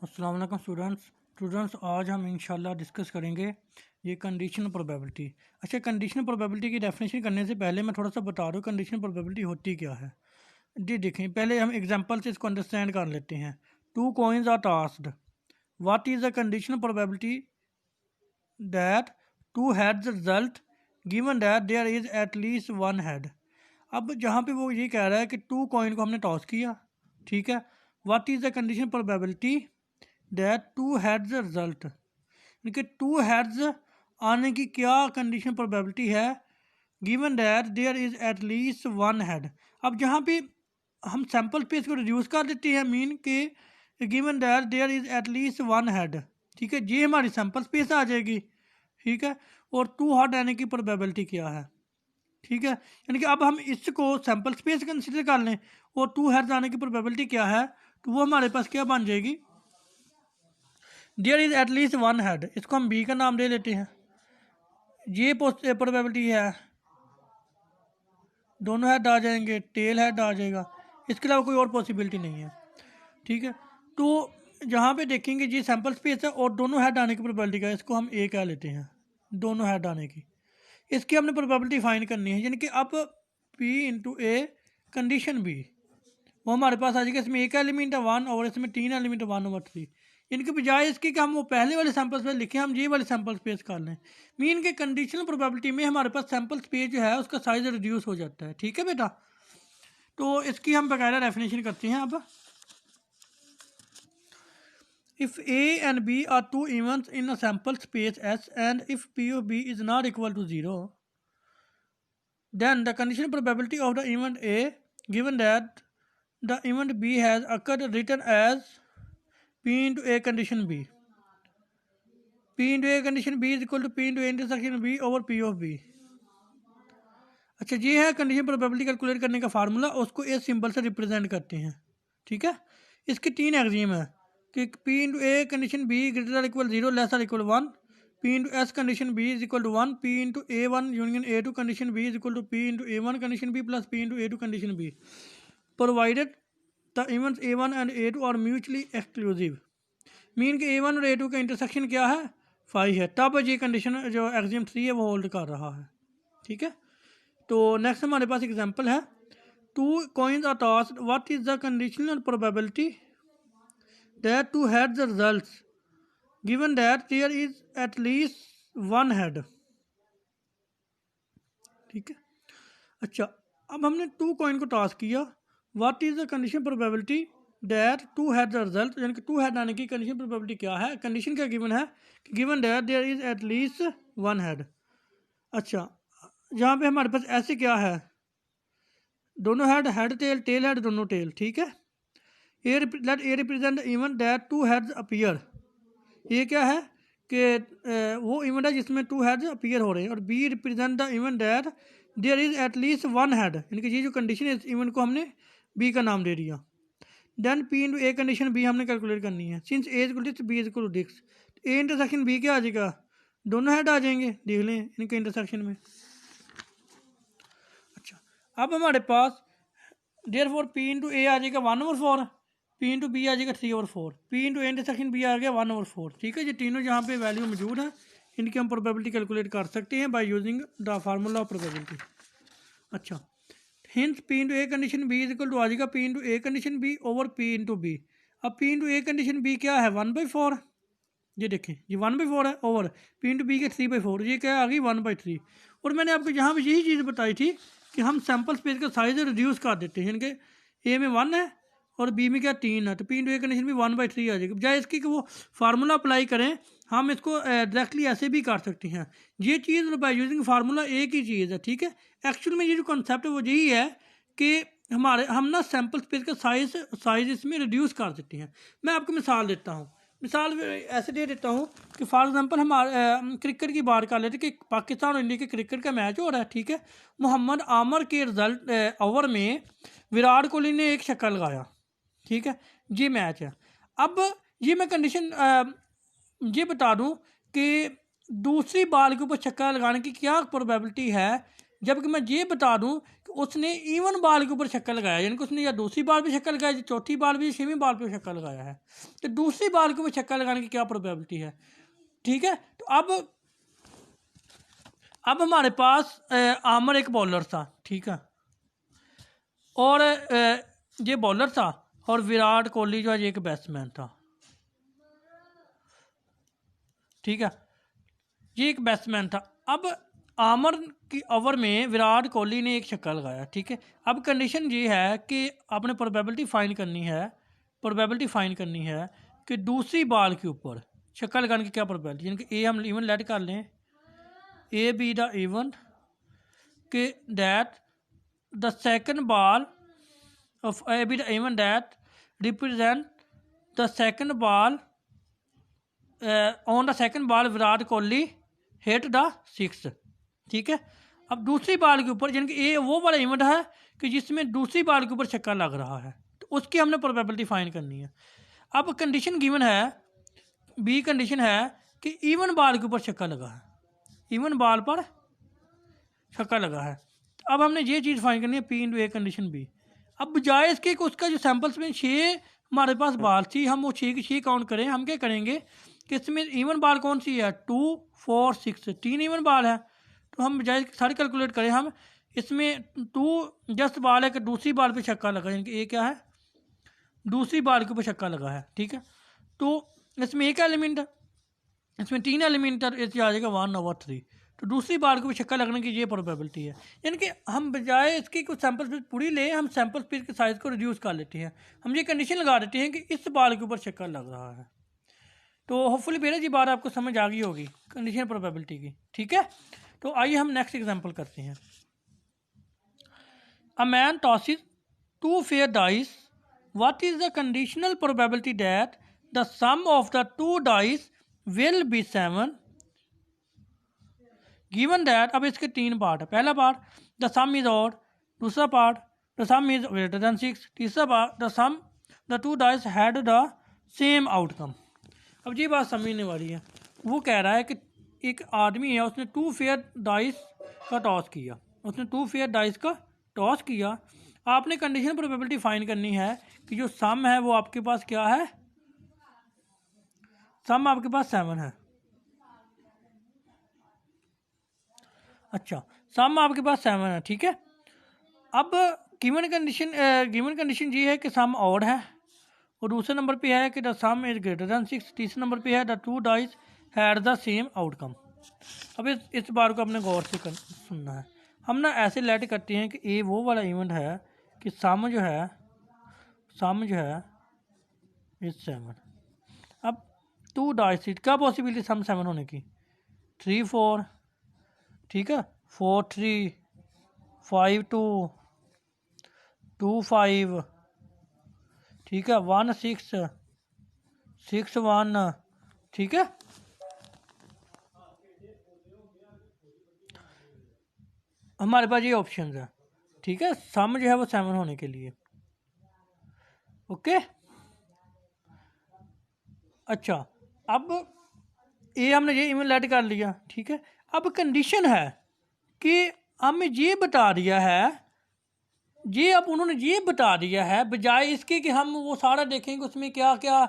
अस्सलाम वालेकुम स्टूडेंट्स आज हम इंशाल्लाह डिस्कस करेंगे ये कंडीशनल प्रोबेबिलिटी। अच्छा, कंडीशनल प्रोबेबिलिटी की डेफिनेशन करने से पहले मैं थोड़ा सा बता दूँ कंडीशनल प्रोबेबिलिटी होती क्या है। जी देखें, पहले हम एग्जांपल से इसको अंडरस्टैंड कर लेते हैं। Two coins are tossed, what is the conditional probability that two heads result given that there is at least one head. अब जहाँ पे वो ये कह रहा है कि टू कॉइन को हमने टॉस किया, ठीक है। What is the condition probability that two heads result, यानी कि टू हेड्स आने की क्या कंडीशन प्रोबेबिलिटी है given that there is at least one head. अब जहाँ पे हम सैम्पल स्पेस को रिड्यूस कर देते हैं, मीन के given that there is at least one head, ठीक है, ये हमारी सैम्पल स्पेस आ जाएगी, ठीक है। और टू हेड आने की प्रोबेबिलिटी क्या है, ठीक है। यानी कि अब हम इसको सैम्पल स्पेस कंसिडर कर लें और टू हेड्स आने की प्रोबेबिलिटी क्या है, तो वो हमारे पास क्या बन जाएगी, there is at least one head. इसको हम बी का नाम दे लेते हैं। ये प्रोबेबिलिटी है, दोनों हेड आ जाएंगे, टेल हेड आ जाएगा, इसके अलावा कोई और पॉसिबिलिटी नहीं है, ठीक है। तो जहाँ पे देखेंगे ये सैम्पल स्पेस है और दोनों हेड आने की प्रोबेबिलिटी का, इसको हम ए कह लेते हैं, दोनों हेड आने की। इसकी हमने प्रोबेबिलिटी फाइंड करनी है, यानी कि अब P into A condition B, वो हमारे पास आ जाएगा। इसमें एक एलिमेंट है वन और इसमें तीन एलिमेंट है 1/3। इनके बजाय इसके कि हम वो पहले वाले सैम्पल स्पेस लिखें, हम ये वाले सैम्पल स्पेस कर लें। मीन के कंडीशनल प्रोबेबिलिटी में हमारे पास सैम्पल स्पेस जो है उसका साइज रिड्यूस हो जाता है, ठीक है बेटा। तो इसकी हम बकायदा डेफिनेशन करते हैं। अब if A and B are two events in a sample space S and if P of B is not equal to 0, then the conditional probability of the event A given that the event B has occurred written as P into A condition B. P into A condition B is equal to P into A intersection B over P of B. अच्छा, ये है condition probability calculate करने का formula, उसको इस symbol से represent करते हैं, ठीक है। इसके तीन एक्सियम है कि P into A condition B greater equal 0 less or equal 1, P into S condition B is equal to 1, P into A1 union A2 condition B is equal to P into A1 condition B plus P into A2 condition B, provided the events A1 and A2 are mutually exclusive. Mean के A1 और A2 का intersection क्या है, 5 है, तब ये condition जो axiom 3 है वो होल्ड कर रहा है, ठीक है। तो नेक्स्ट हमारे पास एग्जांपल है, two coins are tossed, what is the conditional probability that two head the results given that there is at least one head, ठीक है। अच्छा, अब हमने टू कॉइन को टॉस किया, what is the condition probability that two head the result, यानी कि to had आने की कंडीशन प्रोबेबिलिटी क्या है, कंडीशन क्या गिवन है कि given that there is at least one head. अच्छा, यहाँ पे हमारे पास ऐसे क्या है, दोनों head, head tail, tail head, दोनों टेल, ठीक है। A let A represent event that two heads appear, ये क्या है कि वो इवेंट है जिसमें टू हेड्स अपीयर हो रहे हैं। और B represent the event that there is at least one head, यानी कि ये जो कंडीशन है इस इवेंट को हमने बी का नाम दे दिया। Then P into A condition B हमने कैलकुलेट करनी है, since A equal to B equal to dice, A intersection B क्या आ जाएगा, दोनों हेड आ जाएंगे, देख लें इनके इंटरसेक्शन में। अच्छा, अब हमारे पास therefore P into A आ जाएगा 1/4, पी इंटू बी आ जाएगा 3/4, P into A intersection B आ गया 1/4, ठीक है। ये तीनों जहाँ पे वैल्यू मौजूद है इनकी हम प्रोबेबिलिटी कैलकुलेट कर सकते हैं by using the formula of probability. अच्छा, hence P into A condition B is equal to आ जाएगा P into A condition B over P into B. अब P into A condition B क्या है 1/4, ये देखें ये 1/4 है, ओवर पी इंटू बी के 3/4, ये क्या आ गई 1/3। और मैंने आपको यहाँ पर यही चीज़ बताई थी कि हम सैम्पल स्पेस का साइज रिड्यूस कर देते हैं, इनके ए में 1 है और बी में क्या 3 है, तो पी इंटू ए कंडीशन भी 1/3 आ जाएगी। बजाय इसकी कि वो फार्मूला अप्लाई करें, हम इसको डायरेक्टली ऐसे भी कर सकते हैं। ये चीज़ बाय यूजिंग फार्मूला एक ही चीज़ है, ठीक है। एक्चुअल में ये जो कॉन्सेप्ट है वो यही है कि हम ना सैम्पल स्पेस का साइज इसमें रिड्यूस कर देते हैं। मैं आपको मिसाल देता हूँ, मिसाल ऐसे दे देता हूँ कि फॉर एग्जांपल हमारे क्रिकेट की बात कर लेते कि पाकिस्तान और इंडिया के क्रिकेट का मैच हो रहा है, ठीक है। मोहम्मद आमर के रिजल्ट ओवर में विराट कोहली ने एक छक्का लगाया, ठीक है, ये मैच है। अब ये मैं कंडीशन ये बता दूं कि दूसरी बॉल के ऊपर छक्का लगाने की क्या प्रोबेबिलिटी है जबकि मैं ये बता दूं कि उसने इवन बाल के ऊपर छक्का लगाया, यानी कि उसने या दूसरी बाल पे छक्का लगाया, चौथी बाल पे, छवीं बाल पे छक्का लगाया है, तो दूसरी बाल के ऊपर छक्का लगाने की क्या प्रोबेबिलिटी है। ठीक है, तो अब हमारे पास आमर एक बॉलर था, ठीक है, और ये बॉलर था, और विराट कोहली जो है ये एक बैट्समैन था, ठीक है, ये एक बैट्समैन था। अब आमर की ओवर में विराट कोहली ने एक छक्का लगाया, ठीक है। अब कंडीशन ये है कि आपने प्रोबेबिलिटी फाइंड करनी है, प्रोबेबिलिटी फाइंड करनी है कि दूसरी बॉल के ऊपर छक्का लगाने की क्या प्रोबेबिलिटी, यानी कि ए हम इवन लेट कर लें, ए बी द इवन कि that the second ball of a bit even that represent the second ball on the second ball Virat Kohli hit the six, ठीक है। अब दूसरी बॉल के ऊपर, यानी कि ये वो वाला इवेंट है कि जिसमें दूसरी बॉल के ऊपर छक्का लग रहा है, तो उसकी हमने प्रोबेबिलिटी फाइंड करनी है। अब कंडीशन गिवन है, बी कंडीशन है कि इवन बॉल के ऊपर छक्का लगा है, इवन बॉल पर छक्का लगा है। अब हमने ये चीज़ फाइंड करनी है, P into A condition B. अब बजाय इसके कि उसका जो सैम्पल्स में 6 हमारे पास बाल थी, हम वो 6 की 6 काउंट करें, हम क्या करेंगे कि इसमें इवन बाल कौन सी है, 2 4 6, 3 इवन बाल है, तो हम बजाय सारी कैलकुलेट करें, हम इसमें 2 जस्ट बाल है कि दूसरी बाल पे छक्का लगा, यानी कि ए क्या है, दूसरी बाल के ऊपर छक्का लगा है, ठीक है। तो इसमें एक एलिमेंट है, इसमें 3 एलिमेंट है, इससे आ जाएगा 1/3, तो दूसरी बार को भी छक्का लगने की ये प्रोबेबिलिटी है। यानी कि हम बजाय इसकी कुछ सैंपल स्पेस पूरी ले, हम सैंपल स्पेस के साइज़ को रिड्यूस कर लेते हैं, हम ये कंडीशन लगा देते हैं कि इस बाल के ऊपर छक्का लग रहा है। तो होपफुली बेटा जी बात आपको समझ आ गई होगी कंडीशन प्रोबेबिलिटी की, ठीक है। तो आइए हम नेक्स्ट एग्जाम्पल करते हैं। A man tosses 2 fair dice, what is the conditional probability that the sum of the 2 dice will be 7 given that, अब इसके 3 पार्ट है, पहला part the sum is odd, दूसरा part the sum is greater than 6, तीसरा part the 2 dice had the same outcome. अब ये बात समझने वाली है, वो कह रहा है कि एक आदमी है, उसने 2 फेयर डाइस का टॉस किया, उसने 2 फेयर डाइस का टॉस किया। आपने कंडीशन प्रोबेबिलिटी फाइंड करनी है कि जो सम है वो आपके पास क्या है, सम आपके पास 7 है, अच्छा सम आपके पास 7 है, ठीक है। अब गिवन कंडीशन ये है कि सम ऑड है, और दूसरे नंबर पे है कि the sum is greater than 6, तीसरे नंबर पे है the 2 dice had the same outcome. अब इस बार को अपने गौर से सुनना है। हम ना ऐसे लेट करते हैं कि ए वो वाला इवेंट है कि सम जो है इज 7। अब 2 डाइस, क्या पॉसिबिलिटी सम 7 होने की, 3 4, ठीक है, 4 3, 5 2, 2 5, ठीक है, 1 6, 6 1, ठीक है। हमारे पास ये ऑप्शन है, ठीक है, सम जो है वो 7 होने के लिए, ओके। अच्छा, अब ये हमने ये इवन लेट कर लिया, ठीक है। अब कंडीशन है कि हमें ये बता दिया है, ये अब उन्होंने ये बता दिया है, बजाय इसके कि हम वो सारा देखें कि उसमें क्या क्या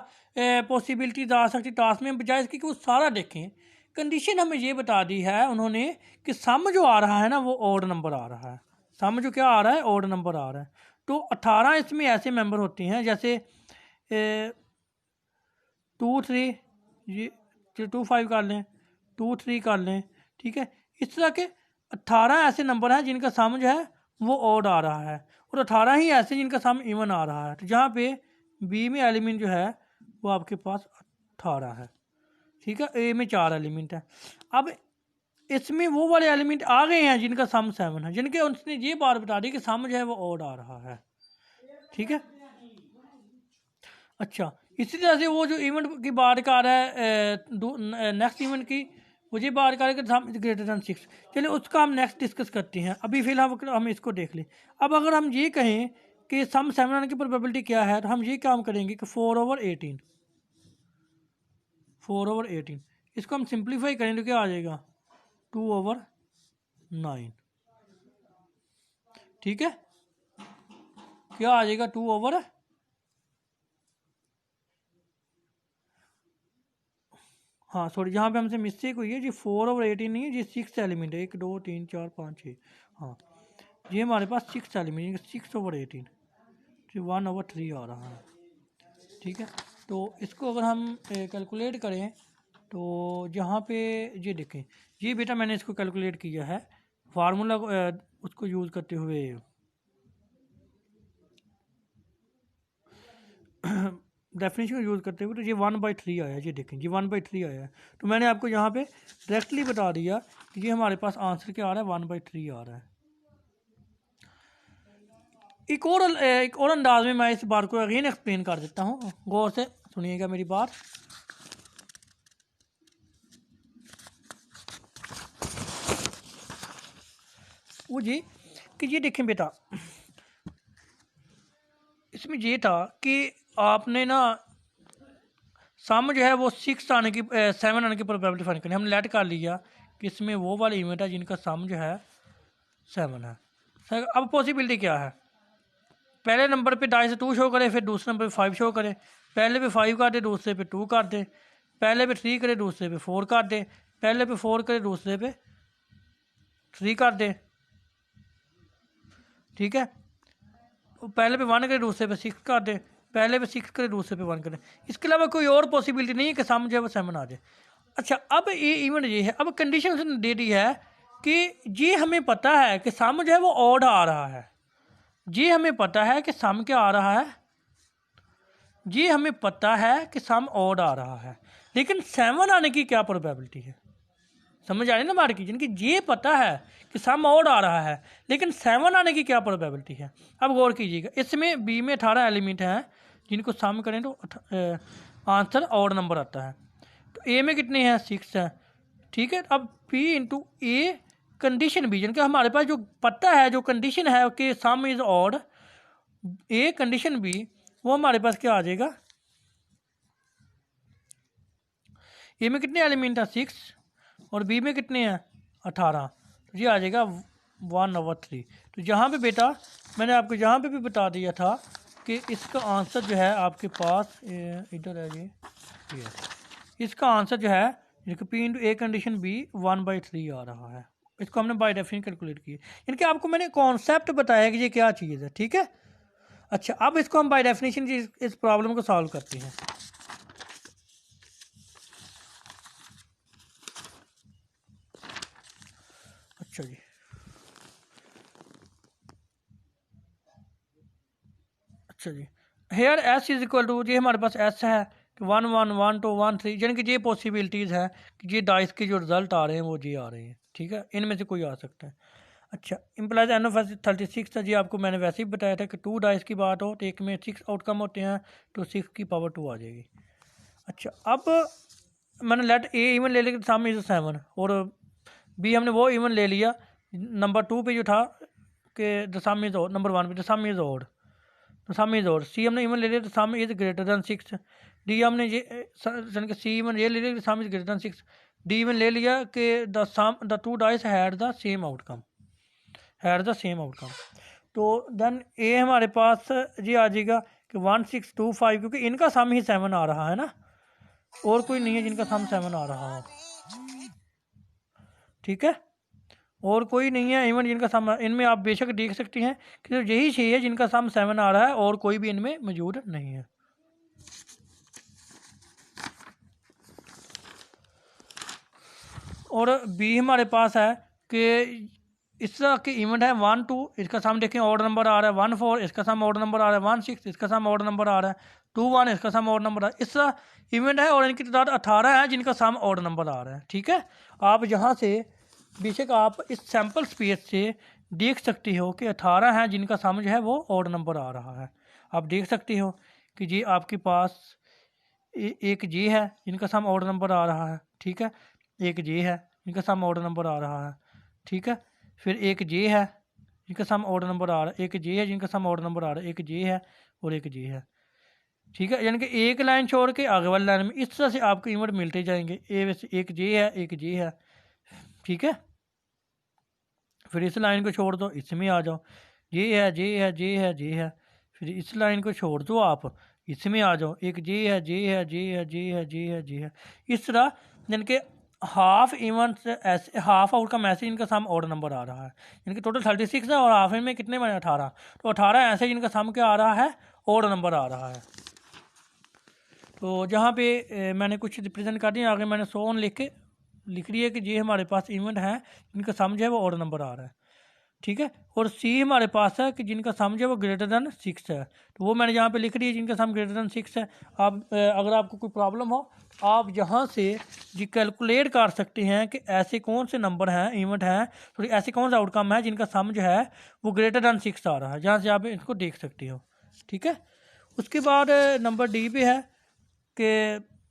पॉसिबिलिटीज आ सकती टास्क में, बजाय इसके कि वो सारा देखें, कंडीशन हमें ये बता दी है उन्होंने कि सम जो आ रहा है ना वो ऑड नंबर आ रहा है, सम जो क्या आ रहा है, ऑड नंबर आ रहा है। तो 18 इसमें ऐसे मेंबर होते हैं जैसे 2 3, ये 2 5 कर लें, 2 3 कर लें, ठीक है। इस तरह के 18 ऐसे नंबर हैं जिनका सम जो है वो ऑड आ रहा है, और 18 ही ऐसे जिनका सम इवन आ रहा है। तो जहाँ पे बी में एलिमेंट जो है वो आपके पास 18 है, ठीक है, ए में 4 एलिमेंट है। अब इसमें वो वाले एलिमेंट आ गए हैं जिनका सम 7 है, जिनके उसने ये बात बता दी कि सम जो है वो ऑड आ रहा है, ठीक है। अच्छा, इसी तरह से वो जो इवेंट की बात कर रहा है, नेक्स्ट इवेंट की मुझे बात कर रहा है कि सम इज ग्रेटर देन 6, चलिए उसका हम नेक्स्ट डिस्कस करते हैं, अभी फिलहाल हम इसको देख लें। अब अगर हम ये कहें कि सम 7 आने की प्रोबेबिलिटी क्या है, तो हम ये काम करेंगे कि 4/18, 4/18, इसको हम सिंप्लीफाई करें तो क्या आ जाएगा, 2/9, ठीक है, क्या आ जाएगा 2 ओवर, हाँ सॉरी यहाँ पे हमसे मिस्टेक हुई है जी, 4/18 नहीं है जी, 6 एलिमेंट है, 1 2 3 4 5 6, हाँ ये हमारे पास 6 एलिमेंट, 6/18 जी, 1/3 आ रहा है। ठीक है, तो इसको अगर हम कैलकुलेट करें तो जहाँ पे ये देखें, ये बेटा मैंने इसको कैलकुलेट किया है फार्मूला उसको यूज़ करते हुए डेफिनेशन यूज़ करते हुए, तो ये 1/3 आया, ये देखें ये 1/3 आया है। तो मैंने आपको यहाँ पे डायरेक्टली बता दिया कि ये हमारे पास आंसर क्या आ रहा है, 1/3 आ रहा है। एक और अंदाज में मैं इस बात को अगेन एक्सप्लेन कर देता हूँ, गौर से सुनिएगा मेरी बात। वो जी कि ये देखें बेटा, इसमें ये था कि आपने ना सम जो है वो 6 आने की 7 आने की प्रोबेबिलिटी फाइंड करनी, हमने लेट कर लिया कि इसमें वो वाले इवेंट है जिनका सम जो है 7 है। सर अब पॉसिबिलिटी क्या है, पहले नंबर पे डाई से 2 शो करे, फिर दूसरे नंबर पे 5 शो करे, पहले पे 5 कर दे, दूसरे पे 2 कर दे, पहले पे 3 करे, दूसरे पे 4 कर दे, पहले पे 4 करे, दूसरे पे 3 कर दे। ठीक है, पहले पे 1 करे, दूसरे पे 6 कर दे, पहले पे 6 करे, दूसरे पे 1 करे। इसके अलावा कोई और पॉसिबिलिटी नहीं है कि सम जो है वो 7 आ जाए। अच्छा, अब ये इवेंट ये है, अब कंडीशन उसने दे दी है कि ये हमें पता है कि सम जो है वो ऑड आ रहा है, ये हमें पता है कि सम क्या आ रहा है, ये हमें पता है कि सम ऑड आ रहा है, लेकिन 7 आने की क्या प्रोबेबिलिटी है, समझ आ रही ना बात की, जिनकी ये पता है कि सम ऑड आ रहा है लेकिन 7 आने की क्या प्रोबेबिलिटी है। अब गौर कीजिएगा, इसमें बी में 18 एलिमेंट हैं जिनको सम करें तो आंसर ऑड नंबर आता है। तो ए में कितने हैं, 6 हैं। ठीक है, अब P into A condition B, जिनका हमारे पास जो पता है, जो कंडीशन है कि sum is odd, A condition B, वो हमारे पास क्या आ जाएगा, ए में कितने एलिमेंट हैं 6 और बी में कितने हैं 18, तो ये आ जाएगा 1/3। तो यहाँ पे बेटा मैंने आपको यहाँ पे भी बता दिया था कि इसका आंसर जो है आपके पास इधर है ये इसका आंसर जो है P into A condition B 1/3 आ रहा है। इसको हमने बाय डेफिनेशन कैलकुलेट किया, यानी कि आपको मैंने कॉन्सेप्ट बताया कि ये क्या चीज़ है। ठीक है, अच्छा अब इसको हम बाय डेफिनेशन इस प्रॉब्लम को सॉल्व करते हैं। अच्छा जी, अच्छा जी, here S is equal to, जी हमारे पास एस है कि 1 1 1 2 1 3, यानी कि ये पॉसिबिलिटीज़ है कि ये डाइस के जो रिजल्ट आ रहे हैं वो ये आ रहे हैं। ठीक है, इनमें से कोई आ सकता है। अच्छा, इम्प्लाइज एन ऑफ एस 36 था जी, आपको मैंने वैसे ही बताया था कि 2 डाइस की बात हो तो एक में 6 आउटकम होते हैं, तो 6 की पावर 2 आ जाएगी। अच्छा, अब मैंने लेट ए इवन ले लिया, सम इज 7, और बी हमने वो इवन ले लिया नंबर 2 पे जो था कि the sum is odd, number 1 पे द सम इज ऑड, तो सम इज ऑड। सी हमने इवन ले लिया तो सम इज ग्रेटर दैन 6। डी हमने ये यानी कि सी इवन ये ले लिया कि sum is greater than 6। D even ले लिया कि the 2 dice had the same outcome, had the same outcome. तो देन ए हमारे पास ये आ जाएगा कि 1625, क्योंकि इनका सम ही 7 आ रहा है ना, और कोई नहीं है जिनका सम 7 आ रहा हो। ठीक है, और कोई नहीं है इवन जिनका सम, इनमें आप बेशक देख सकते हैं कि तो यही चीज़ है जिनका सम 7 आ रहा है, और कोई भी इनमें मौजूद नहीं है। और बी हमारे पास है कि इस तरह के इवेंट है 1 2, इसका सम देखें ऑड नंबर आ रहा है, 1 4 इसका सम ऑड नंबर आ रहा है, 1 6 इसका सम ऑड नंबर आ रहा है, 2 1 इसका सम ऑड नंबर आ रहा है। इस तरह इवेंट है और इनकी तादाद 18 है जिनका सम ऑड नंबर आ रहा है। ठीक है, आप यहाँ से बेशक आप इस सैम्पल स्पेस से देख सकते हो कि 18 हैं जिनका सम जो है वो ऑड नंबर आ रहा है। आप देख सकते हो कि जी आपके पास एक जे है जिनका सम ऑड नंबर आ रहा है। ठीक है, एक जे है जिनका सम ऑड नंबर आ रहा है। ठीक है, फिर एक जे है जिनका सम ऑड नंबर आ रहा है, एक जे है जिनका सम ऑड नंबर आ रहा है, एक जे है और एक जे है। ठीक है, यानी कि एक लाइन छोड़ के आगे वाली लाइन में इस तरह से आपको इवेंट मिलते जाएंगे। एक जे है, एक जे है। ठीक है, फिर इस लाइन को छोड़ दो, इसमें आ जाओ, जे है, जे है, जे है, जे है, फिर इस लाइन को छोड़ दो, आप इसमें आ जाओ, एक जे है, जे है, जे है, जे है, जे है, जे है, इस तरह जिनके हाफ इवेंट्स ऐसे, हाफ आउटकम ऐसे जिनका सम ऑड नंबर आ रहा है, इनके टोटल 36 है और हाफ में कितने बने 18, तो 18 ऐसे जिनका सम क्या आ रहा है, ऑड नंबर आ रहा है। तो जहाँ पे मैंने कुछ रिप्रेजेंट कर दिया, आगे मैंने 100 लिख रही है कि ये हमारे पास इवेंट है जिनका सम जो है वो ऑड नंबर आ रहा है, ठीक है। और सी हमारे पास है कि जिनका सम जो है वो ग्रेटर देन 6 है, तो वो मैंने यहाँ पे लिख रही है जिनका सम ग्रेटर देन 6 है। आप अगर आपको कोई प्रॉब्लम हो, आप यहाँ से जी कैलकुलेट कर सकते हैं कि ऐसे कौन से नंबर हैं, इवेंट हैं, तो ऐसे कौन सा आउटकम है जिनका सम जो है वो ग्रेटर देन 6 आ रहा है, जहाँ से आप इसको देख सकते हो, ठीक है। उसके बाद नंबर डी पे है कि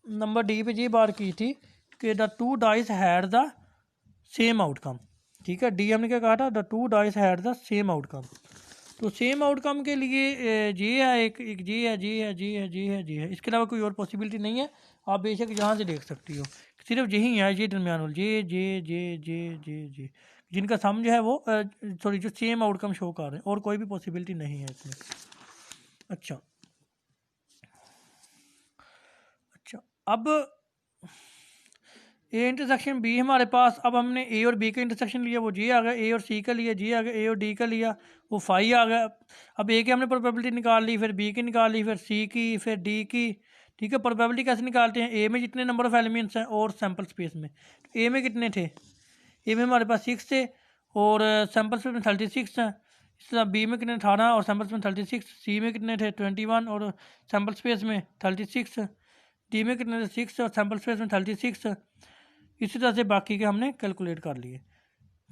नंबर डी पे ये बात की थी कि the two dice had the same outcome, ठीक है। डी हमने क्या कहा था, the two dice had the same outcome, तो सेम आउटकम के लिए जे है, एक जे है, जे है, जे है, जे है, जे है, इसके अलावा कोई और पॉसिबिलिटी नहीं है। आप बेशक यहाँ से देख सकती हो, सिर्फ यही है, ये दरमियान वाले जे जे जे जे जे जे जिनका सम जो है वो सॉरी जो सेम आउटकम शो कर रहे हैं, और कोई भी पॉसिबिलिटी नहीं है इसमें। अच्छा अच्छा, अब ए इंटरसेक्शन बी हमारे पास, अब हमने ए और बी का इंटरसेक्शन लिया, वो जी आ गया, ए और सी का लिया, जी आ गया, ए और डी का लिया, वो फाई आ गया। अब ए की हमने प्रोबेबिलिटी निकाल ली, फिर बी की निकाल ली, फिर सी की, फिर डी की, ठीक है। प्रोबेबिलिटी कैसे निकालते हैं, ए में जितने नंबर ऑफ एलिमेंट्स हैं और सैम्पल स्पेस में, तो ए में कितने थे, ए में हमारे पास 6 थे और सैम्पल स्पेस में 36 हैं। इस तरह बी में कितने 18 और सैम्पल स्पेस में 36, सी में कितने थे 21 और सैम्पल स्पेस में 36, डी में कितने थे 6 और सैम्पल स्पेस में 36। इसी तरह से बाकी के हमने कैलकुलेट कर लिए,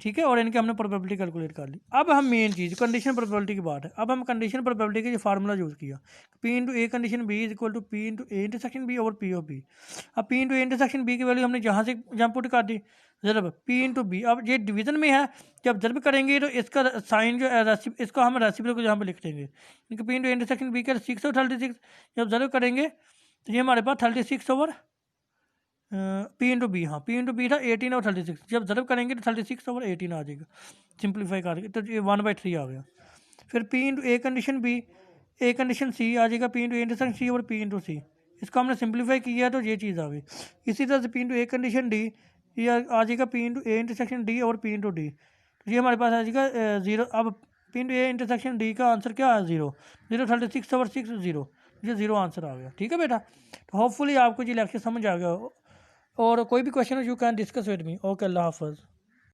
ठीक है, और इनके हमने प्रोबेबिलिटी कैलकुलेट कर ली। अब हम मेन चीज़ कंडीशन प्रोबेबिलिटी की बात है, अब हम कंडीशन प्रोबेबिलिटी का फार्मूला यूज़ किया, P into A condition B is equal to P into A intersection B और पी ऑफ बी। अब P into A intersection B की वैल्यू हमने जहाँ से जहाँ पुट कर दी, ज़रब पी इंटू बी। अब ये डिवीजन में है, जब ज़रब करेंगे तो इसका साइन जो है इसको हम रेसिप्रोकल को यहाँ पर लिख देंगे, क्योंकि P into A intersection B का 6 और 36, जब ज़रब करेंगे तो ये हमारे पास 36 ओवर पी इंटू बी, हाँ पी इंटू बी था 18 और 36, जब ज़रब करेंगे तो 36 ओवर 18 आ जाएगा, सिंप्लीफाई करके तो ये 1/3 आ गया। फिर P into A condition B, A condition C आ जाएगा, P into A intersection C और पी इंटू सी, इसको हमने सिंप्लीफाई किया तो ये चीज़ आ गई। इसी तरह से P into A condition D, ये आ जाएगा P into A intersection D और पी इंटू डी, तो ये हमारे पास आ जाएगा 0। अब P into A intersection D का आंसर क्या है 0, 36 ओवर 6 0, ये 0 आंसर आ गया, ठीक है बेटा। तो होपफुली आपको ये लेक्चर समझ आ गया हो, और कोई भी question you can discuss with me. Okay, अल्लाह हाफ़िज़।